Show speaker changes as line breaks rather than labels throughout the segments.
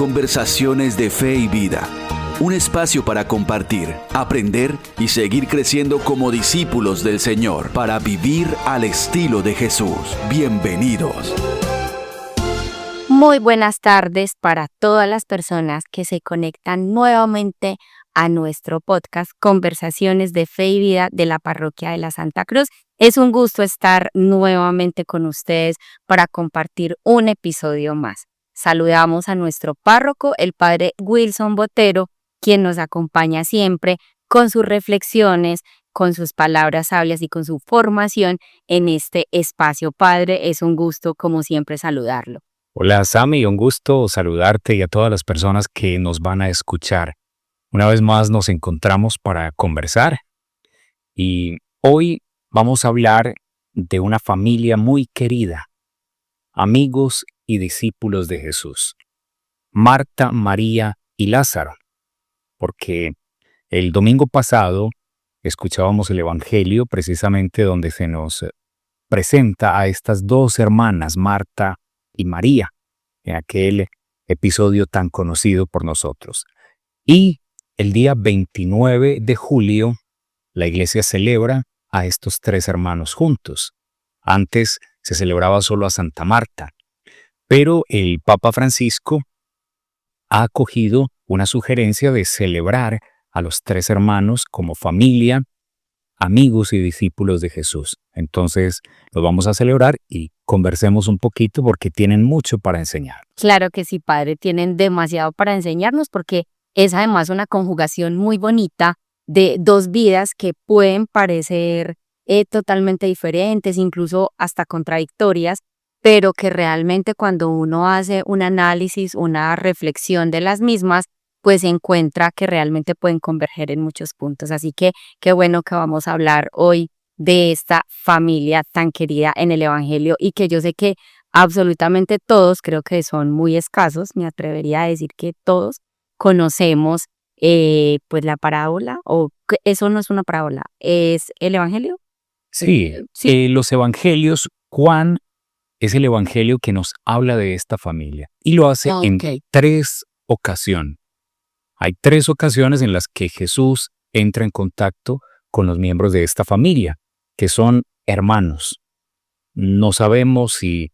Conversaciones de Fe y Vida. Un espacio para compartir, aprender y seguir creciendo como discípulos del Señor para vivir al estilo de Jesús. Bienvenidos.
Muy buenas tardes para todas las personas que se conectan nuevamente a nuestro podcast Conversaciones de Fe y Vida de la Parroquia de la Santa Cruz. Es un gusto estar nuevamente con ustedes para compartir un episodio más. Saludamos a nuestro párroco, el padre Wilson Botero, quien nos acompaña siempre con sus reflexiones, con sus palabras sabias y con su formación en este espacio. Padre, es un gusto como siempre saludarlo.
Hola Sammy, un gusto saludarte y a todas las personas que nos van a escuchar. Una vez más nos encontramos para conversar y hoy vamos a hablar de una familia muy querida, amigos y discípulos de Jesús, Marta, María y Lázaro, porque el domingo pasado escuchábamos el Evangelio precisamente donde se nos presenta a estas dos hermanas, Marta y María, en aquel episodio tan conocido por nosotros. Y el día 29 de julio, la iglesia celebra a estos tres hermanos juntos. Antes se celebraba solo a Santa Marta, pero el Papa Francisco ha acogido una sugerencia de celebrar a los tres hermanos como familia, amigos y discípulos de Jesús. Entonces los vamos a celebrar y conversemos un poquito porque tienen mucho para enseñar.
Claro que sí, padre, tienen demasiado para enseñarnos porque es además una conjugación muy bonita de dos vidas que pueden parecer totalmente diferentes, incluso hasta contradictorias, pero que realmente cuando uno hace un análisis, una reflexión de las mismas, pues encuentra que realmente pueden converger en muchos puntos. Así que qué bueno que vamos a hablar hoy de esta familia tan querida en el Evangelio y que yo sé que absolutamente todos, creo que son muy escasos, me atrevería a decir que todos conocemos pues la parábola, o eso no es una parábola, ¿es el Evangelio?
Sí, los evangelios, Juan es el evangelio que nos habla de esta familia y lo hace en tres ocasiones. Hay tres ocasiones en las que Jesús entra en contacto con los miembros de esta familia, que son hermanos. No sabemos si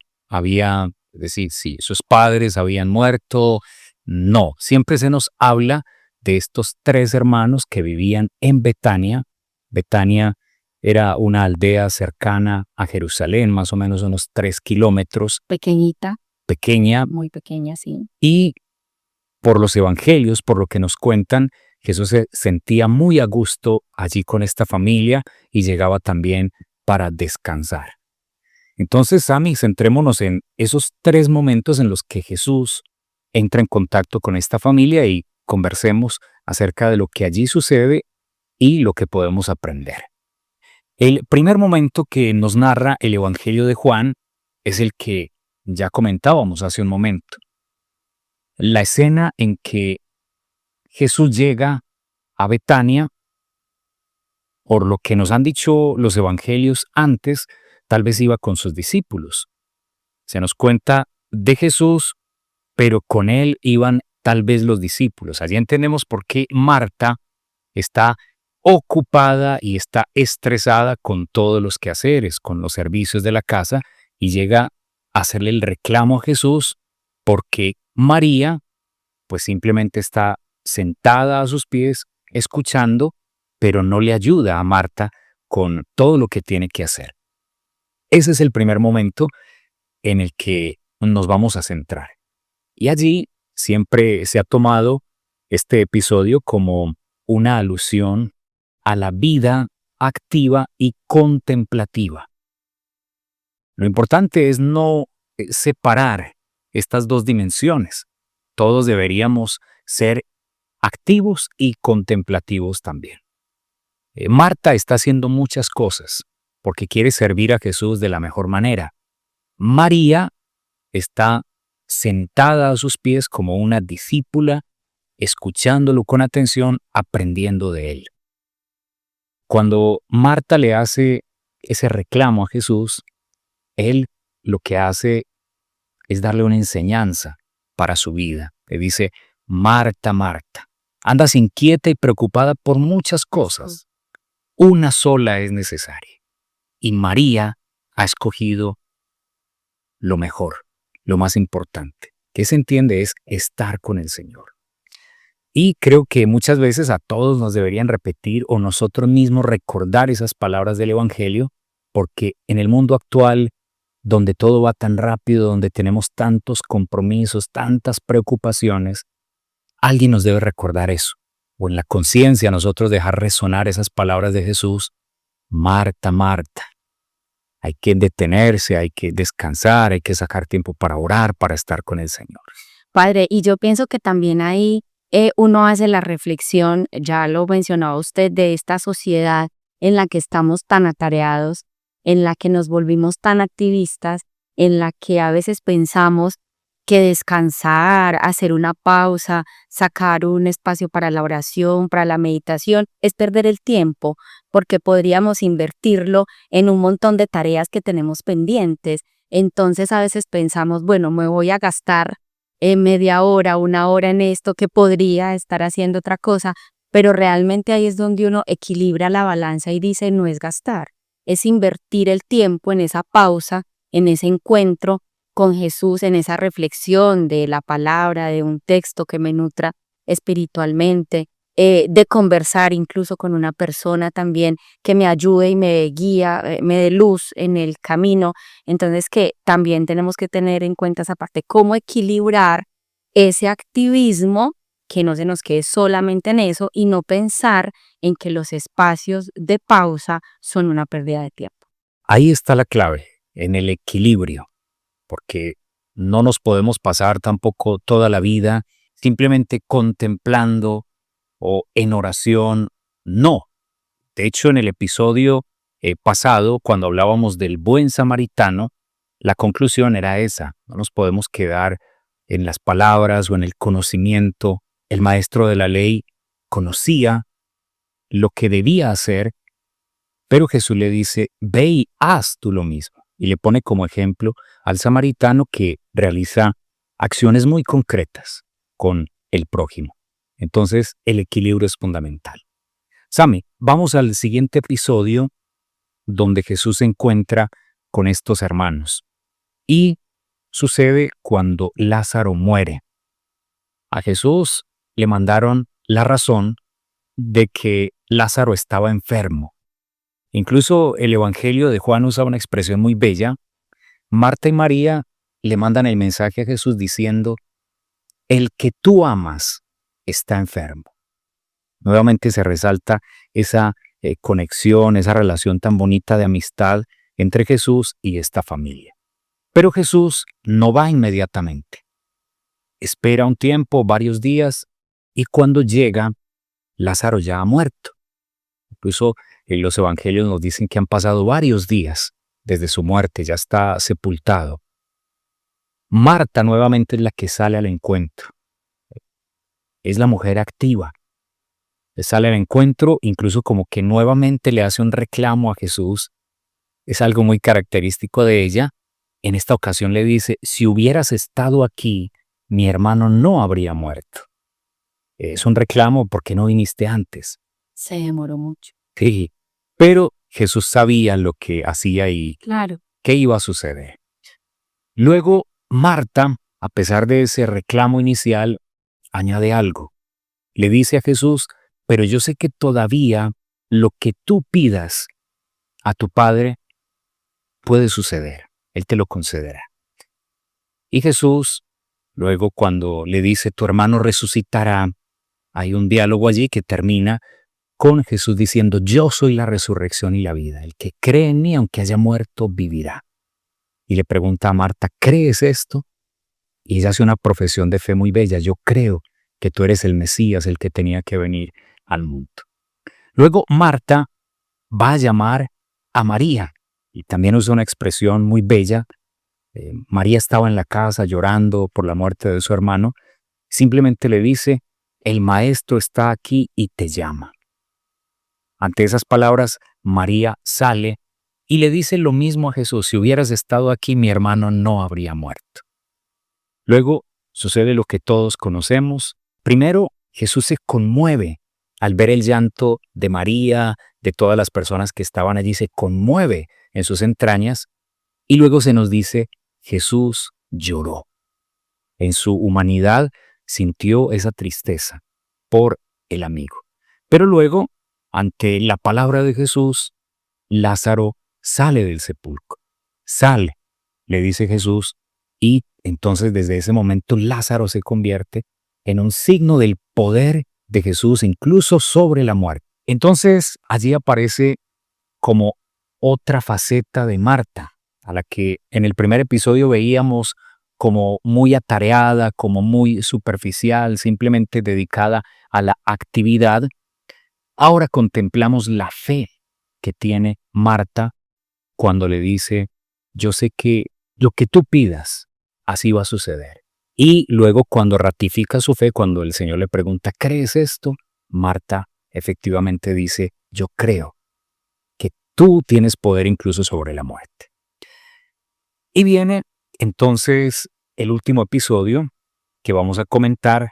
si sus padres habían muerto. No, siempre se nos habla de estos tres hermanos que vivían en Betania. Betania era una aldea cercana a Jerusalén, más o menos unos 3 kilómetros. Pequeña.
Muy pequeña, sí.
Y por los evangelios, por lo que nos cuentan, Jesús se sentía muy a gusto allí con esta familia y llegaba también para descansar. Entonces, Sammy, centrémonos en esos tres momentos en los que Jesús entra en contacto con esta familia y conversemos acerca de lo que allí sucede y lo que podemos aprender. El primer momento que nos narra el Evangelio de Juan es el que ya comentábamos hace un momento. La escena en que Jesús llega a Betania, por lo que nos han dicho los evangelios antes, tal vez iba con sus discípulos. Se nos cuenta de Jesús, pero con él iban tal vez los discípulos. Allí entendemos por qué Marta está ocupada y está estresada con todos los quehaceres, con los servicios de la casa, y llega a hacerle el reclamo a Jesús porque María pues simplemente está sentada a sus pies escuchando, pero no le ayuda a Marta con todo lo que tiene que hacer. Ese es el primer momento en el que nos vamos a centrar. Y allí siempre se ha tomado este episodio como una alusión a la vida activa y contemplativa. Lo importante es no separar estas dos dimensiones. Todos deberíamos ser activos y contemplativos también. Marta está haciendo muchas cosas porque quiere servir a Jesús de la mejor manera. María está sentada a sus pies como una discípula, escuchándolo con atención, aprendiendo de él. Cuando Marta le hace ese reclamo a Jesús, él lo que hace es darle una enseñanza para su vida. Le dice, Marta, Marta, andas inquieta y preocupada por muchas cosas. Una sola es necesaria. Y María ha escogido lo mejor, lo más importante. Que se entiende es estar con el Señor. Y creo que muchas veces a todos nos deberían repetir o nosotros mismos recordar esas palabras del Evangelio, porque en el mundo actual, donde todo va tan rápido, donde tenemos tantos compromisos, tantas preocupaciones, alguien nos debe recordar eso. O en la conciencia nosotros dejar resonar esas palabras de Jesús. Marta, Marta. Hay que detenerse, hay que descansar, hay que sacar tiempo para orar, para estar con el Señor.
Padre, y yo pienso que también ahí uno hace la reflexión, ya lo mencionaba usted, de esta sociedad en la que estamos tan atareados, en la que nos volvimos tan activistas, en la que a veces pensamos que descansar, hacer una pausa, sacar un espacio para la oración, para la meditación, es perder el tiempo, porque podríamos invertirlo en un montón de tareas que tenemos pendientes. Entonces a veces pensamos, bueno, me voy a gastar media hora, una hora en esto, que podría estar haciendo otra cosa, pero realmente ahí es donde uno equilibra la balanza y dice, no es gastar, es invertir el tiempo en esa pausa, en ese encuentro con Jesús, en esa reflexión de la palabra, de un texto que me nutra espiritualmente, de conversar incluso con una persona también que me ayude y me guía, me dé luz en el camino. Entonces que también tenemos que tener en cuenta esa parte, cómo equilibrar ese activismo, que no se nos quede solamente en eso y no pensar en que los espacios de pausa son una pérdida de tiempo.
Ahí está la clave, en el equilibrio, porque no nos podemos pasar tampoco toda la vida simplemente contemplando o en oración. No. De hecho, en el episodio pasado, cuando hablábamos del buen samaritano, la conclusión era esa. No nos podemos quedar en las palabras o en el conocimiento. El maestro de la ley conocía lo que debía hacer, pero Jesús le dice, ve y haz tú lo mismo. Y le pone como ejemplo al samaritano que realiza acciones muy concretas con el prójimo. Entonces, el equilibrio es fundamental. Sami, vamos al siguiente episodio donde Jesús se encuentra con estos hermanos. Y sucede cuando Lázaro muere. A Jesús le mandaron la razón de que Lázaro estaba enfermo. Incluso el Evangelio de Juan usa una expresión muy bella. Marta y María le mandan el mensaje a Jesús diciendo, el que tú amas está enfermo. Nuevamente se resalta esa conexión, esa relación tan bonita de amistad entre Jesús y esta familia. Pero Jesús no va inmediatamente. Espera un tiempo, varios días, y cuando llega, Lázaro ya ha muerto. Incluso en los evangelios nos dicen que han pasado varios días desde su muerte, ya está sepultado. Marta nuevamente es la que sale al encuentro. Es la mujer activa. Sale al encuentro, incluso como que nuevamente le hace un reclamo a Jesús. Es algo muy característico de ella. En esta ocasión le dice, si hubieras estado aquí, mi hermano no habría muerto. Es un reclamo porque no viniste antes.
Se demoró mucho.
Sí, pero Jesús sabía lo que hacía y
Claro.
qué iba a suceder. Luego, Marta, a pesar de ese reclamo inicial, añade algo. Le dice a Jesús, pero yo sé que todavía lo que tú pidas a tu Padre puede suceder. Él te lo concederá. Y Jesús, luego cuando le dice, tu hermano resucitará, hay un diálogo allí que termina con Jesús diciendo, yo soy la resurrección y la vida. El que cree en mí, aunque haya muerto, vivirá. Y le pregunta a Marta, ¿crees esto? Y ella hace una profesión de fe muy bella. Yo creo que tú eres el Mesías, el que tenía que venir al mundo. Luego Marta va a llamar a María y también usa una expresión muy bella. María estaba en la casa llorando por la muerte de su hermano. Simplemente le dice, el maestro está aquí y te llama. Ante esas palabras, María sale y le dice lo mismo a Jesús, si hubieras estado aquí, mi hermano no habría muerto. Luego sucede lo que todos conocemos. Primero, Jesús se conmueve al ver el llanto de María, de todas las personas que estaban allí, se conmueve en sus entrañas y luego se nos dice, Jesús lloró. En su humanidad sintió esa tristeza por el amigo. Pero luego, ante la palabra de Jesús, Lázaro sale del sepulcro. Sale, le dice Jesús, y entonces desde ese momento Lázaro se convierte en un signo del poder de Jesús, incluso sobre la muerte. Entonces allí aparece como otra faceta de Marta, a la que en el primer episodio veíamos como muy atareada, como muy superficial, simplemente dedicada a la actividad. Ahora contemplamos la fe que tiene Marta cuando le dice, yo sé que lo que tú pidas, así va a suceder. Y luego cuando ratifica su fe, cuando el Señor le pregunta, ¿crees esto? Marta efectivamente dice, yo creo que tú tienes poder incluso sobre la muerte. Y viene entonces el último episodio que vamos a comentar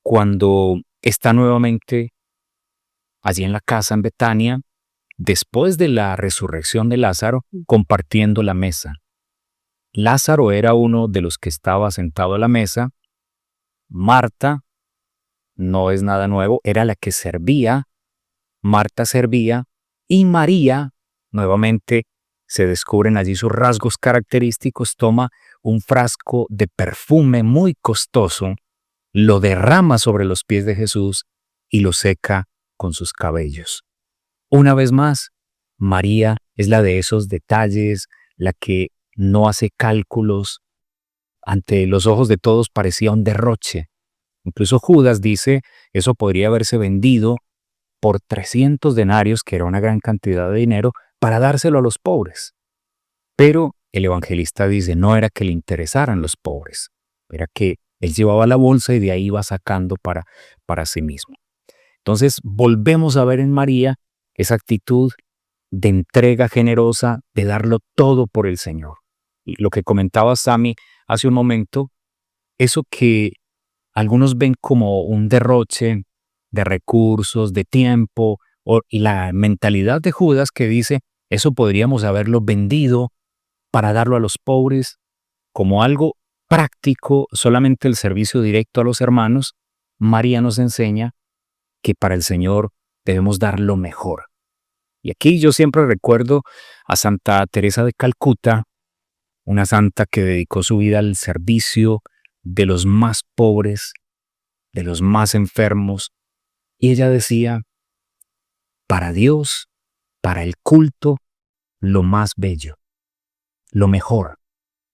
cuando está nuevamente allí en la casa en Betania, después de la resurrección de Lázaro, compartiendo la mesa. Lázaro era uno de los que estaba sentado a la mesa. Marta, no es nada nuevo, era la que servía. Marta servía y María, nuevamente se descubren allí sus rasgos característicos, toma un frasco de perfume muy costoso, lo derrama sobre los pies de Jesús y lo seca con sus cabellos. Una vez más, María es la de esos detalles, la que no hace cálculos. Ante los ojos de todos parecía un derroche. Incluso Judas dice, eso podría haberse vendido por 300 denarios, que era una gran cantidad de dinero, para dárselo a los pobres. Pero el evangelista dice, no era que le interesaran los pobres, era que él llevaba la bolsa y de ahí iba sacando para sí mismo. Entonces volvemos a ver en María esa actitud de entrega generosa, de darlo todo por el Señor. Y lo que comentaba Sammy hace un momento, eso que algunos ven como un derroche de recursos, de tiempo, y la mentalidad de Judas que dice, eso podríamos haberlo vendido para darlo a los pobres, como algo práctico, solamente el servicio directo a los hermanos. María nos enseña que para el Señor debemos dar lo mejor. Y aquí yo siempre recuerdo a Santa Teresa de Calcuta, una santa que dedicó su vida al servicio de los más pobres, de los más enfermos. Y ella decía, para Dios, para el culto, lo más bello, lo mejor.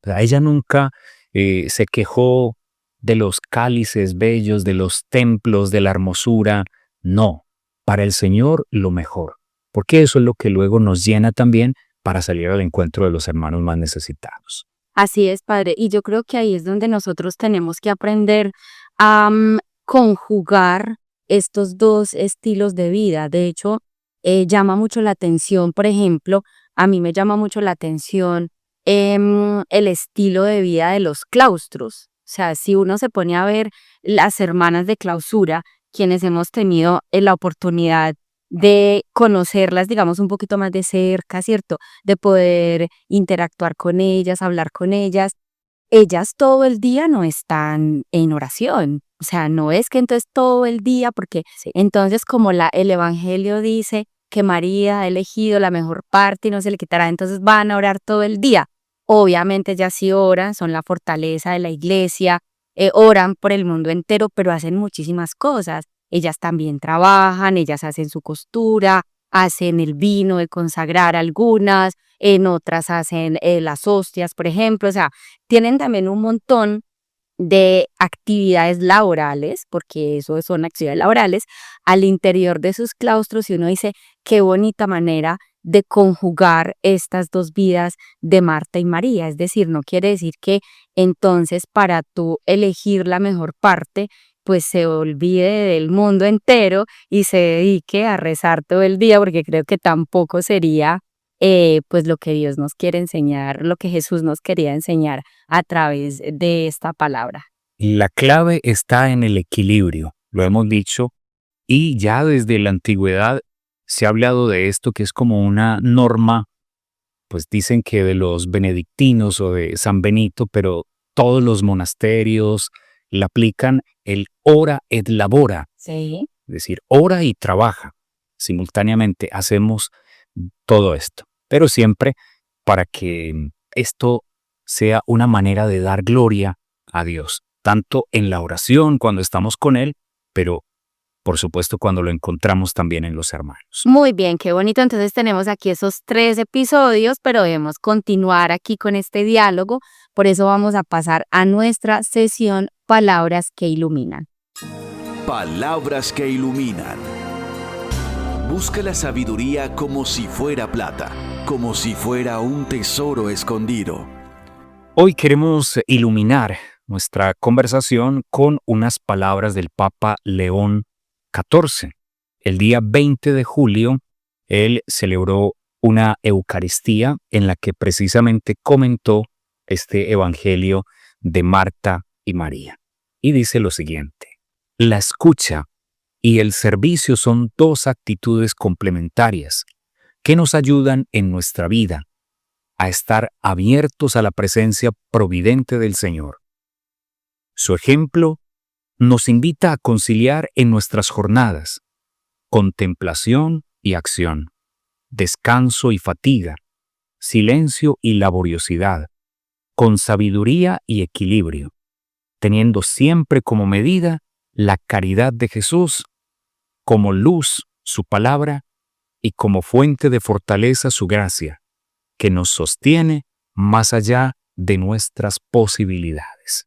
O sea, ella nunca se quejó de los cálices bellos, de los templos, de la hermosura. No, para el Señor lo mejor. Porque eso es lo que luego nos llena también para salir al encuentro de los hermanos más necesitados.
Así es, Padre. Y yo creo que ahí es donde nosotros tenemos que aprender a conjugar estos dos estilos de vida. De hecho, llama mucho la atención, por ejemplo, a mí me llama mucho la atención el estilo de vida de los claustros. O sea, si uno se pone a ver las hermanas de clausura, quienes hemos tenido la oportunidad de conocerlas, digamos, un poquito más de cerca, ¿cierto? De poder interactuar con ellas, hablar con ellas. Ellas todo el día no están en oración. O sea, no es que entonces todo el día, porque entonces como el Evangelio dice que María ha elegido la mejor parte y no se le quitará, entonces van a orar todo el día. Obviamente ellas sí oran, son la fortaleza de la iglesia, oran por el mundo entero, pero hacen muchísimas cosas. Ellas también trabajan, ellas hacen su costura, hacen el vino de consagrar algunas, en otras hacen las hostias, por ejemplo. O sea, tienen también un montón de actividades laborales, porque eso son actividades laborales, al interior de sus claustros, y uno dice, qué bonita manera de conjugar estas dos vidas de Marta y María. Es decir, no quiere decir que entonces para tú elegir la mejor parte, pues se olvide del mundo entero y se dedique a rezar todo el día, porque creo que tampoco sería pues lo que Dios nos quiere enseñar, lo que Jesús nos quería enseñar a través de esta palabra.
La clave está en el equilibrio, lo hemos dicho, y ya desde la antigüedad se ha hablado de esto, que es como una norma, pues dicen que de los benedictinos o de San Benito, pero todos los monasterios la aplican el ora et labora,
Sí.
es decir, ora y trabaja. Simultáneamente hacemos todo esto, pero siempre para que esto sea una manera de dar gloria a Dios, tanto en la oración cuando estamos con Él, pero por supuesto cuando lo encontramos también en los hermanos.
Muy bien, qué bonito. Entonces tenemos aquí esos 3 episodios, pero debemos continuar aquí con este diálogo. Por eso vamos a pasar a nuestra sesión Palabras que Iluminan.
Palabras que iluminan. Busca la sabiduría como si fuera plata, como si fuera un tesoro escondido.
Hoy queremos iluminar nuestra conversación con unas palabras del Papa León XIV. El día 20 de julio, él celebró una Eucaristía en la que precisamente comentó este Evangelio de Marta y María. Y dice lo siguiente: la escucha y el servicio son dos actitudes complementarias que nos ayudan en nuestra vida a estar abiertos a la presencia providente del Señor. Su ejemplo nos invita a conciliar en nuestras jornadas contemplación y acción, descanso y fatiga, silencio y laboriosidad, con sabiduría y equilibrio, teniendo siempre como medida la caridad de Jesús, como luz su palabra y como fuente de fortaleza su gracia, que nos sostiene más allá de nuestras posibilidades.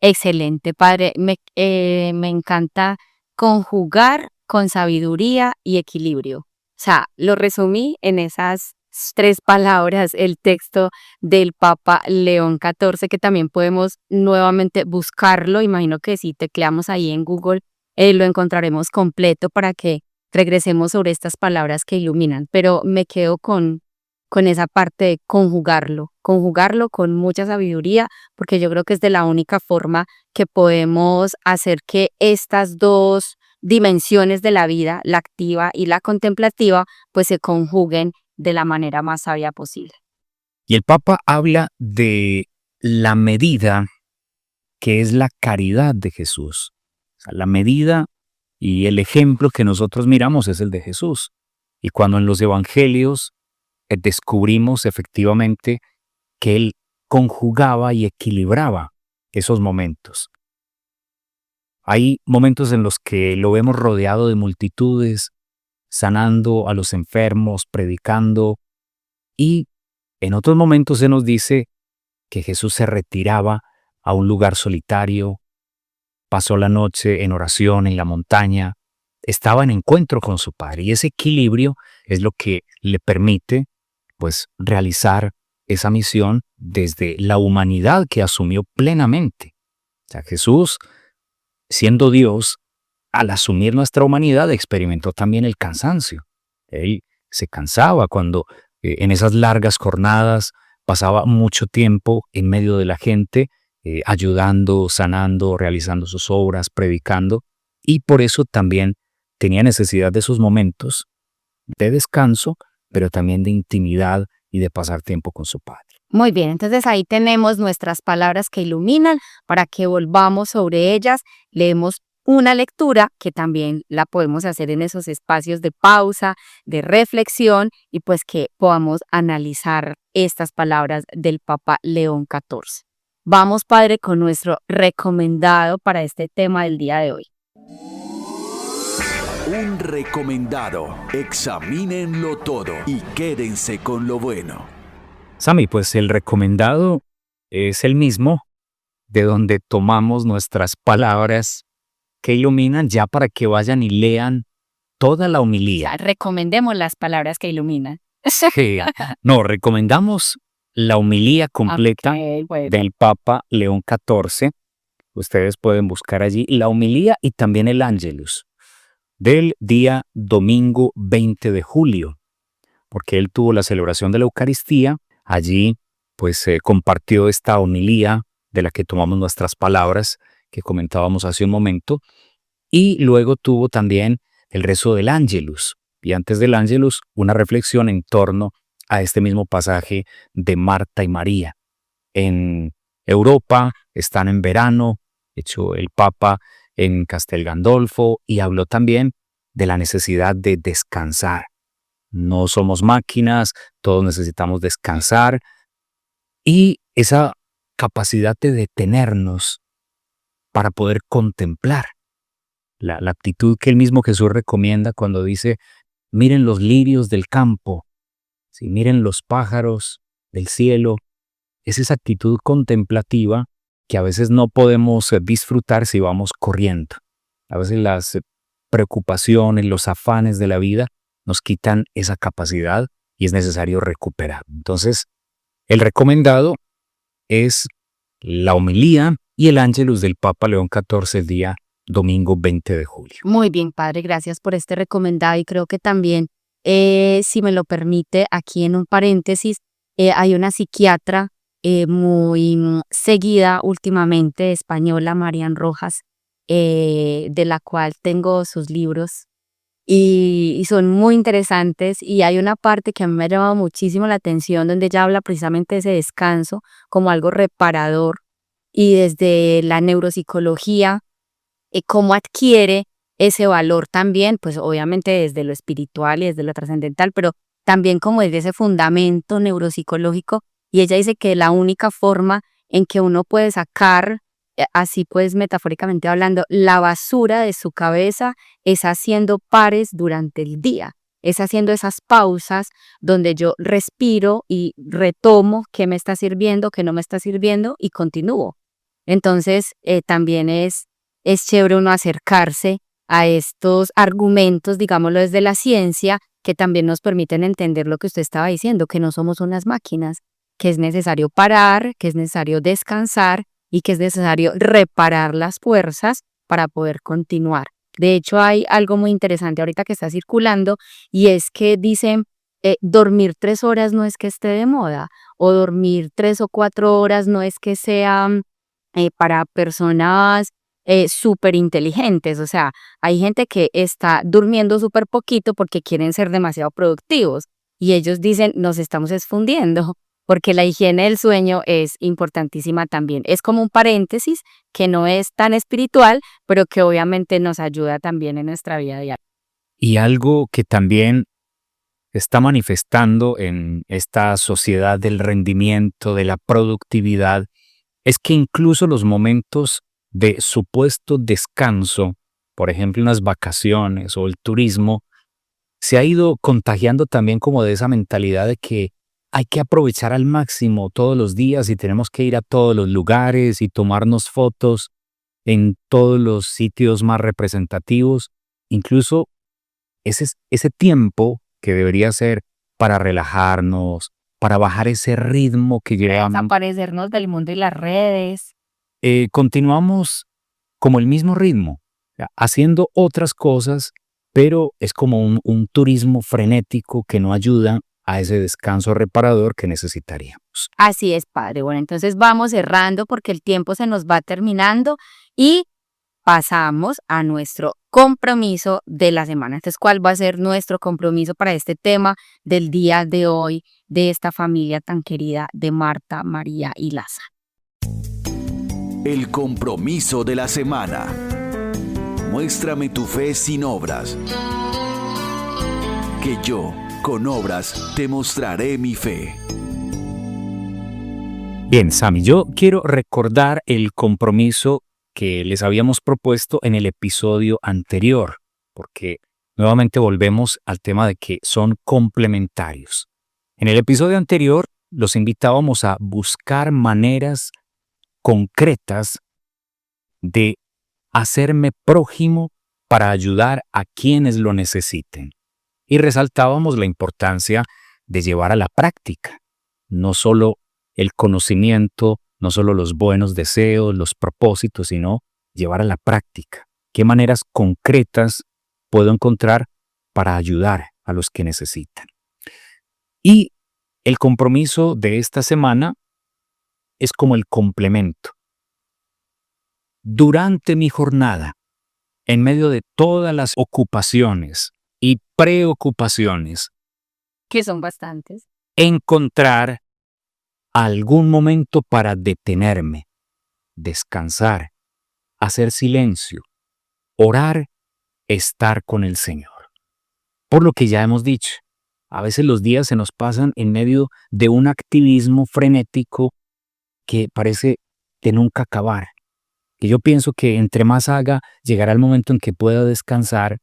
Excelente, padre. Me encanta conjugar con sabiduría y equilibrio. O sea, lo resumí en esas 3 palabras, el texto del Papa León XIV, que también podemos nuevamente buscarlo. Imagino que si tecleamos ahí en Google, lo encontraremos completo para que regresemos sobre estas palabras que iluminan. Pero me quedo con esa parte de conjugarlo con mucha sabiduría, porque yo creo que es de la única forma que podemos hacer que estas 2 dimensiones de la vida, la activa y la contemplativa, pues se conjuguen de la manera más sabia posible.
Y el Papa habla de la medida que es la caridad de Jesús. O sea, la medida y el ejemplo que nosotros miramos es el de Jesús. Y cuando en los evangelios descubrimos efectivamente que Él conjugaba y equilibraba esos momentos. Hay momentos en los que lo vemos rodeado de multitudes, sanando a los enfermos, predicando, y en otros momentos se nos dice que Jesús se retiraba a un lugar solitario, pasó la noche en oración en la montaña, estaba en encuentro con su Padre, y ese equilibrio es lo que le permite pues realizar esa misión desde la humanidad que asumió plenamente. O sea, Jesús, siendo Dios, al asumir nuestra humanidad experimentó también el cansancio. Él se cansaba cuando en esas largas jornadas pasaba mucho tiempo en medio de la gente, ayudando, sanando, realizando sus obras, predicando, y por eso también tenía necesidad de esos momentos de descanso, pero también de intimidad y de pasar tiempo con su Padre.
Muy bien, entonces ahí tenemos nuestras palabras que iluminan. Para que volvamos sobre ellas, leemos una lectura que también la podemos hacer en esos espacios de pausa, de reflexión, y pues que podamos analizar estas palabras del Papa León XIV. Vamos, padre, con nuestro recomendado para este tema del día de hoy.
Un recomendado. Examínenlo todo y quédense con lo bueno.
Sami, pues el recomendado es el mismo de donde tomamos nuestras palabras que iluminan, ya para que vayan y lean toda la homilía.
Recomendemos las palabras que iluminan.
Sí. No, recomendamos la homilía completa
Okay, bueno.
del Papa León XIV. Ustedes pueden buscar allí la homilía y también el Ángelus del día domingo 20 de julio, porque él tuvo la celebración de la Eucaristía. Allí pues compartió esta homilía de la que tomamos nuestras palabras, que comentábamos hace un momento, y luego tuvo también el rezo del Ángelus, y antes del Ángelus una reflexión en torno a este mismo pasaje de Marta y María. En Europa están en verano, de hecho el Papa en Castel Gandolfo, y habló también de la necesidad de descansar. No somos máquinas, todos necesitamos descansar, y esa capacidad de detenernos para poder contemplar. La actitud que el mismo Jesús recomienda cuando dice, miren los lirios del campo, ¿sí? Miren los pájaros del cielo. Es esa actitud contemplativa que a veces no podemos disfrutar si vamos corriendo. A veces las preocupaciones, los afanes de la vida nos quitan esa capacidad y es necesario recuperar. Entonces, el recomendado es la homilía y el Ángelus del Papa León XIV el día domingo 20 de julio.
Muy bien, padre, gracias por este recomendado y creo que también, si me lo permite, aquí en un paréntesis, hay una psiquiatra muy seguida últimamente, española, Marian Rojas, de la cual tengo sus libros y son muy interesantes y hay una parte que a mí me ha llamado muchísimo la atención donde ella habla precisamente de ese descanso como algo reparador y desde la neuropsicología, cómo adquiere ese valor también, pues obviamente desde lo espiritual y desde lo trascendental, pero también como desde ese fundamento neuropsicológico. Y ella dice que la única forma en que uno puede sacar, así pues metafóricamente hablando, la basura de su cabeza es haciendo pares durante el día, es haciendo esas pausas donde yo respiro y retomo qué me está sirviendo, qué no me está sirviendo y continúo. Entonces también es chévere uno acercarse a estos argumentos, digámoslo desde la ciencia, que también nos permiten entender lo que usted estaba diciendo, que no somos unas máquinas, que es necesario parar, que es necesario descansar y que es necesario reparar las fuerzas para poder continuar. De hecho, hay algo muy interesante ahorita que está circulando y es que dicen, dormir 3 horas no es que esté de moda o dormir 3 o 4 horas no es que sea para personas súper inteligentes. O sea, hay gente que está durmiendo súper poquito porque quieren ser demasiado productivos y ellos dicen, nos estamos esfundiendo porque la higiene del sueño es importantísima también. Es como un paréntesis que no es tan espiritual, pero que obviamente nos ayuda también en nuestra vida diaria.
Y algo que también está manifestando en esta sociedad del rendimiento, de la productividad, es que incluso los momentos de supuesto descanso, por ejemplo unas vacaciones o el turismo, se ha ido contagiando también como de esa mentalidad de que hay que aprovechar al máximo todos los días y tenemos que ir a todos los lugares y tomarnos fotos en todos los sitios más representativos. Incluso ese tiempo que debería ser para relajarnos, para bajar ese ritmo que llevamos.
Desaparecernos del mundo y las redes.
Continuamos como el mismo ritmo, haciendo otras cosas, pero es como un turismo frenético que no ayuda a ese descanso reparador que necesitaríamos.
Así es, padre. Bueno, entonces vamos cerrando porque el tiempo se nos va terminando y pasamos a nuestro compromiso de la semana. Entonces, ¿cuál va a ser nuestro compromiso para este tema del día de hoy, de esta familia tan querida de Marta, María y Lázaro?
El compromiso de la semana. Muéstrame tu fe sin obras, que yo, con obras, te mostraré mi fe.
Bien, Sammy, yo quiero recordar el compromiso que les habíamos propuesto en el episodio anterior, porque nuevamente volvemos al tema de que son complementarios. En el episodio anterior los invitábamos a buscar maneras concretas de hacerme prójimo para ayudar a quienes lo necesiten. Y resaltábamos la importancia de llevar a la práctica, no solo el conocimiento, no solo los buenos deseos, los propósitos, sino llevar a la práctica. ¿Qué maneras concretas puedo encontrar para ayudar a los que necesitan? Y el compromiso de esta semana es como el complemento. durante mi jornada, en medio de todas las ocupaciones y preocupaciones,
Que son bastantes.
encontrar algún momento para detenerme, descansar, hacer silencio, orar, estar con el Señor. Por lo que ya hemos dicho, a veces los días se nos pasan en medio de un activismo frenético que parece de nunca acabar. Que yo pienso que entre más haga, llegará el momento en que pueda descansar,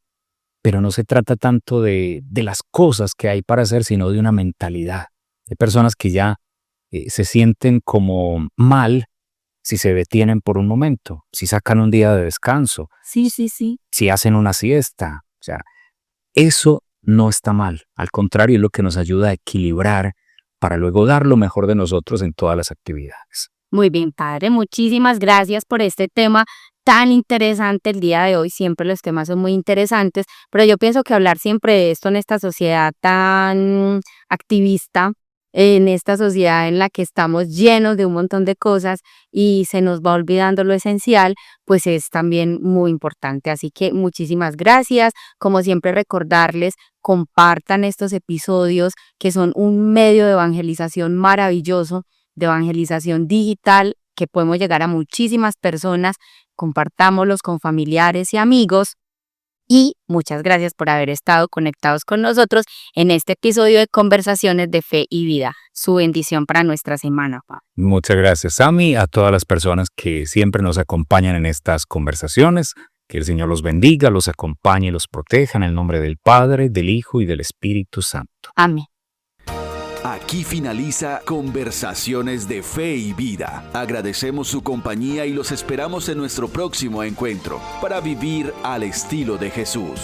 pero no se trata tanto de las cosas que hay para hacer, sino de una mentalidad. Hay personas que ya se sienten como mal si se detienen por un momento, si sacan un día de descanso,
Sí.
si hacen una siesta. O sea, eso no está mal. Al contrario, es lo que nos ayuda a equilibrar para luego dar lo mejor de nosotros en todas las actividades.
Muy bien, padre. Muchísimas gracias por este tema tan interesante el día de hoy. Siempre los temas son muy interesantes, pero yo pienso que hablar siempre de esto en esta sociedad tan activista, en esta sociedad en la que estamos llenos de un montón de cosas y se nos va olvidando lo esencial, pues es también muy importante. Así que muchísimas gracias. Como siempre, recordarles, compartan estos episodios que son un medio de evangelización maravilloso, de evangelización digital, que podemos llegar a muchísimas personas. Compartámoslos con familiares y amigos. Y muchas gracias por haber estado conectados con nosotros en este episodio de Conversaciones de Fe y Vida. Su bendición para nuestra semana, Pablo.
Muchas gracias, Sammy, a todas las personas que siempre nos acompañan en estas conversaciones. Que el Señor los bendiga, los acompañe y los proteja en el nombre del Padre, del Hijo y del Espíritu Santo.
Amén.
Aquí finaliza Conversaciones de Fe y Vida. Agradecemos su compañía y los esperamos en nuestro próximo encuentro para vivir al estilo de Jesús.